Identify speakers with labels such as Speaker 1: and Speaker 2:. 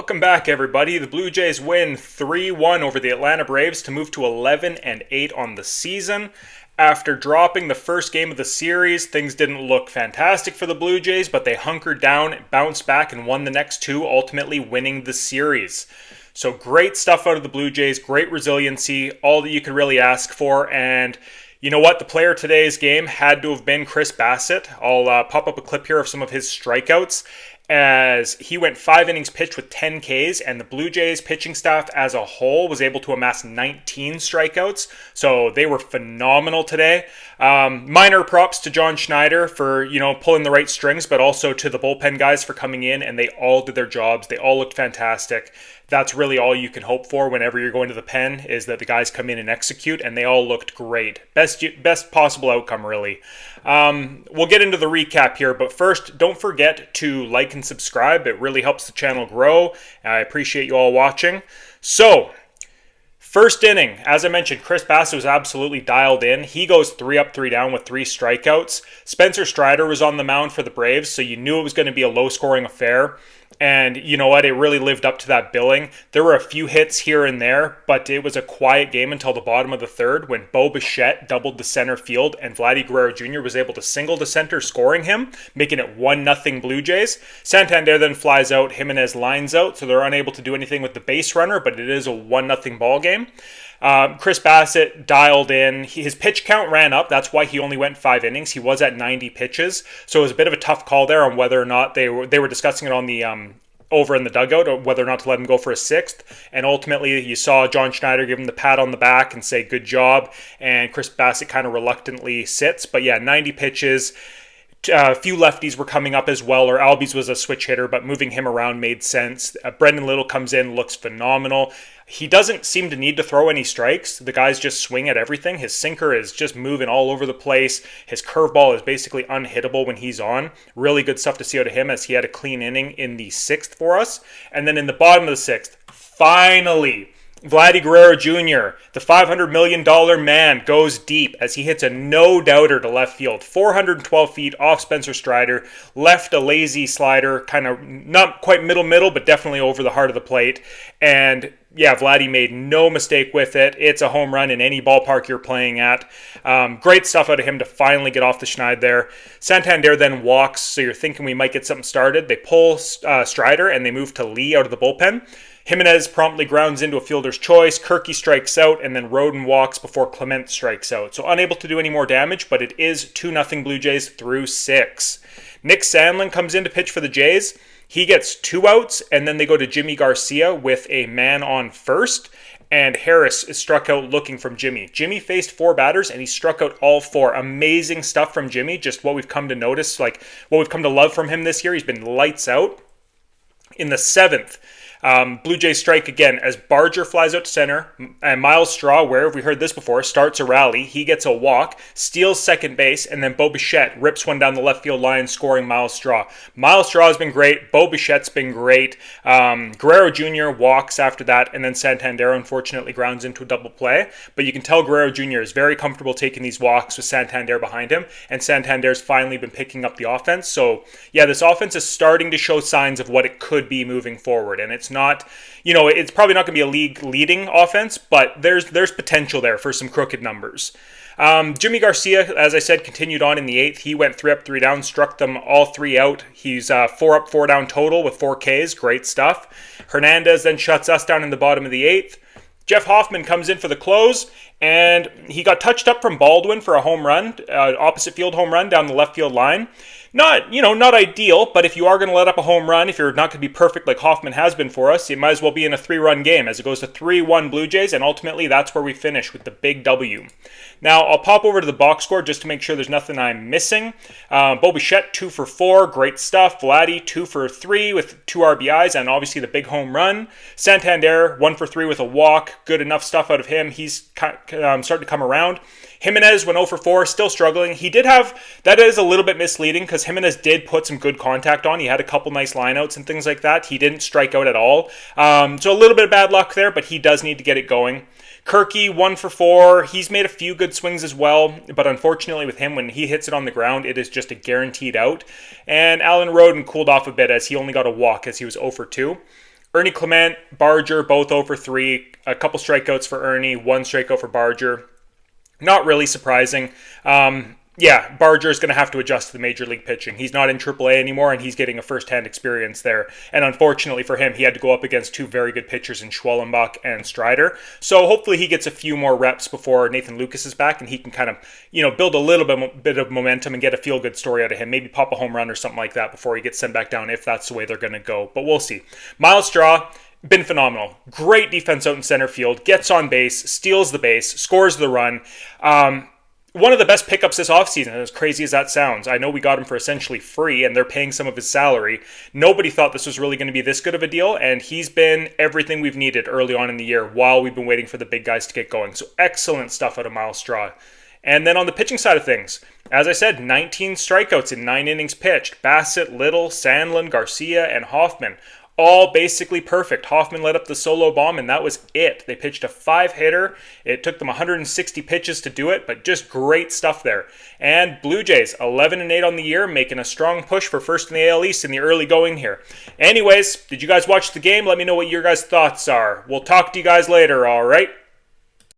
Speaker 1: Welcome back, everybody. The Blue Jays win 3-1 over the Atlanta Braves to move to 11-8 on the season. After dropping the first game of the series, things didn't look fantastic for the Blue Jays, but they hunkered down, bounced back, and won the next two, ultimately winning the series. So great stuff out of the Blue Jays, great resiliency, all that you could really ask for, and you know what? The player of today's game had to have been Chris Bassitt. I'll pop up a clip here of some of his strikeouts, as he went 5 innings pitched with 10 Ks, and the Blue Jays pitching staff as a whole was able to amass 19 strikeouts. So they were phenomenal today. Minor props to John Schneider for, pulling the right strings, but also to the bullpen guys for coming in, and they all did their jobs. They all looked fantastic. That's really all you can hope for whenever you're going to the pen, is that the guys come in and execute, and they all looked great. Best possible outcome, really. We'll get into the recap here, but first, don't forget to like and subscribe. It really helps the channel grow. I appreciate you all watching. So, first inning, as I mentioned, Chris Bassitt was absolutely dialed in. He goes 3 up, 3 down with 3 strikeouts. Spencer Strider was on the mound for the Braves, so you knew it was going to be a low-scoring affair. And you know what? It really lived up to that billing. There were a few hits here and there, but it was a quiet game until the bottom of the third when Bo Bichette doubled the center field and Vladdy Guerrero Jr. was able to single to center, scoring him, making it 1-0 Blue Jays. Santander then flies out, Jimenez lines out, so they're unable to do anything with the base runner, but it is a 1-0 ball game. Chris Bassitt dialed in. His pitch count ran up. That's why he only went 5 innings. He was at 90 pitches. So it was a bit of a tough call there on whether or not they were discussing it on the over in the dugout, or whether or not to let him go for a 6th. And ultimately, you saw John Schneider give him the pat on the back and say, good job. And Chris Bassitt kind of reluctantly sits. But yeah, 90 pitches. A few lefties were coming up as well, or Albies was a switch hitter, but moving him around made sense. Brendan Little comes in, looks phenomenal. He doesn't seem to need to throw any strikes. The guys just swing at everything. His sinker is just moving all over the place. His curveball is basically unhittable when he's on. Really good stuff to see out of him, as he had a clean inning in the 6th for us. And then in the bottom of the 6th, finally, Vladdy Guerrero Jr., the $500 million man, goes deep as he hits a no-doubter to left field. 412 feet off Spencer Strider, left a lazy slider, kind of not quite middle, but definitely over the heart of the plate. And yeah, Vladdy made no mistake with it. It's a home run in any ballpark you're playing at. Great stuff out of him to finally get off the schneid there. Santander then walks, so you're thinking we might get something started. They pull Strider, and they move to Lee out of the bullpen. Jimenez promptly grounds into a fielder's choice. Kirky strikes out, and then Roden walks before Clement strikes out. So unable to do any more damage, but it is 2-0 Blue Jays through 6. Nick Sandlin comes in to pitch for the Jays. He gets 2 outs, and then they go to Jimmy Garcia with a man on first, and Harris is struck out looking from Jimmy. Jimmy faced 4 batters, and he struck out all 4. Amazing stuff from Jimmy, just what we've come to notice, like what we've come to love from him this year. He's been lights out. In the 7th, Blue Jays strike again as Barger flies out to center, and Miles Straw, where have we heard this before, starts a rally. He gets a walk, steals second base, and then Bo Bichette rips one down the left field line, scoring Miles Straw. Miles Straw has been great. Bo Bichette's been great. Guerrero Jr. walks after that, and then Santander unfortunately grounds into a double play. But you can tell Guerrero Jr. is very comfortable taking these walks with Santander behind him, and Santander's finally been picking up the offense. So yeah, this offense is starting to show signs of what it could be moving forward, and it's not, it's probably not going to be a league-leading offense, but there's potential there for some crooked numbers. Jimmy Garcia, as I said, continued on in the 8th. He went 3 up, 3 down, struck them all 3 out. He's 4 up, 4 down total with 4 Ks. Great stuff. Hernandez then shuts us down in the bottom of the 8th. Jeff Hoffman comes in for the close, and he got touched up from Baldwin for a home run, opposite field home run down the left field line. Not ideal, but if you are going to let up a home run, if you're not going to be perfect like Hoffman has been for us, it might as well be in a 3-run game, as it goes to 3-1 Blue Jays, and ultimately that's where we finish with the big W. Now, I'll pop over to the box score just to make sure there's nothing I'm missing. Bo Bichette, 2 for 4, great stuff. Vladdy, 2 for 3 with 2 RBIs, and obviously the big home run. Santander, 1 for 3 with a walk, good enough stuff out of him. He's starting to come around. Jimenez went 0 for 4, still struggling. He did have, that is a little bit misleading, because Jimenez did put some good contact on. He had a couple nice lineouts and things like that. He didn't strike out at all. So a little bit of bad luck there, but he does need to get it going. Kirky, 1 for 4. He's made a few good swings as well, but unfortunately with him, when he hits it on the ground, it is just a guaranteed out. And Alan Roden cooled off a bit as he only got a walk as he was 0 for 2. Ernie Clement, Barger, both over 3. A couple strikeouts for Ernie, 1 strikeout for Barger. Not really surprising. Yeah, Barger is going to have to adjust to the major league pitching. He's not in AAA anymore, and he's getting a first-hand experience there. And unfortunately for him, he had to go up against 2 very good pitchers in Schwellenbach and Strider. So hopefully he gets a few more reps before Nathan Lucas is back, and he can kind of, build a little bit of momentum and get a feel-good story out of him. Maybe pop a home run or something like that before he gets sent back down, if that's the way they're going to go. But we'll see. Miles Straw, been phenomenal. Great defense out in center field. Gets on base, steals the base, scores the run. One of the best pickups this offseason, as crazy as that sounds. I know we got him for essentially free, and they're paying some of his salary. Nobody thought this was really going to be this good of a deal, and he's been everything we've needed early on in the year while we've been waiting for the big guys to get going. So excellent stuff out of Miles Straw. And then on the pitching side of things, as I said, 19 strikeouts in 9 innings pitched. Bassett, Little, Sandlin, Garcia, and Hoffman. All basically perfect. Hoffman led up the solo bomb, and that was it. They pitched a 5-hitter. It took them 160 pitches to do it, but just great stuff there. And Blue Jays, 11-8 on the year, making a strong push for first in the AL East in the early going here. Anyways, did you guys watch the game? Let me know what your guys' thoughts are. We'll talk to you guys later, all right?